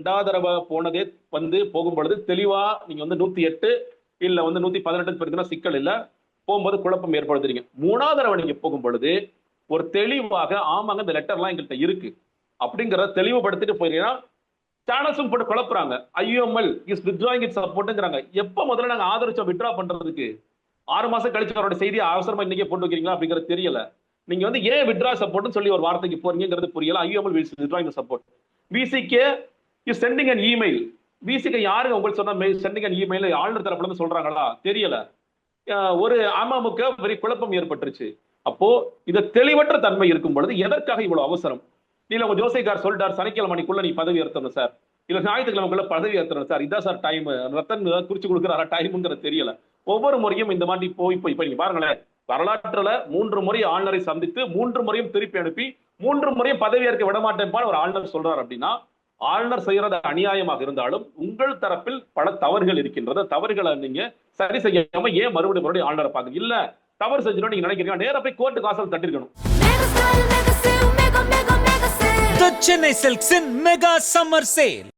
2வது தடவை போனதே போகும் பொழுது தெளிவா நீங்க 108 இல்ல 118 பெருந்தினா சிக்கல் இல்ல, போகும்போது குழப்பம் ஏற்படுத்துறீங்க. 3வது தடவை நீங்க போகும் பொழுது ஒரு தெளிவாக ஆமாங்க இந்த லெட்டர்லாம் எங்கள்கிட்ட இருக்கு அப்படிங்கறத தெளிவுபடுத்திட்டு போயிருக்கீங்கன்னா, சேனல்ஸும் போட்டு குழப்புறாங்க. IUML இஸ் வித்ட்ராயிங் இட்ஸ் சப்போர்ட்ங்கறாங்க. எப்ப முதல்ல நாங்க ஆதரிச்சோம் வித்ட்ரா பண்றதுக்கு? 6 மாசம் கழிச்சு அவரோட செய்தியை அவசரமா இன்னைக்கே போட்டு வைக்கிறீங்களா அப்படிங்கிறது தெரியல. நீங்க ஏன் வித்ட்ரா சப்போர்ட்னு சொல்லி ஒரு வார்த்தைக்கு போறீங்கிறது புரியல. IUML is withdrawing support. VCK is sending an email. VCK யாருங்க உங்களுக்கு சொன்ன செண்டிங் an email ஆளுநர் தரப்புல இருந்து சொல்றாங்களா? தெரியல. ஒரு அமமுக பெரிய குழப்பம் ஏற்பட்டுருச்சு. அப்போ இத தெளிவற்ற தன்மை இருக்கும் பொழுது எதற்காக இவ்வளவு அவசரம்? இல்ல உங்க ஜோசைக்கார் சொல்லிட்டார் சனிக்கிழமை மணிக்குள்ள நீ பதவி ஏற்கணும் சார், இல்ல ஞாயிற்றுக்கிழமைக்குள்ள பதவி ஏற்கணும் சார், இதான் சார் டைம், ரத்தன் குறிச்சு கொடுக்குறாரா டைம்ங்கிறது தெரியல. ஒவ்வொரு முறையும் இந்த மாதிரி போய் இப்ப நீங்க பாருங்களேன், வரலாற்றுல 3 முறை ஆளுநரை சந்தித்து 3 முறையும் திருப்பி அனுப்பி 3 முறையும் பதவி ஏற்க விடமாட்டேன் ஒரு ஆளுநர் சொல்றார் அப்படின்னா, ஆளுநர் செய்யறது அநியாயமாக இருந்தாலும் உங்கள் தரப்பில் பல தவறுகள் இருக்கின்றது. தவறுகளை நீங்க சரி செய்யாம ஏன் மறுபடியும் ஆளுநரை பாக்குறீங்க? இல்ல தவறு செஞ்சிடும் நீங்க நினைக்கிறீங்க, நேரா போய் கோர்ட்டு காசல் தட்டிருக்கணும். The Chennai Silks in Mega Summer Sale.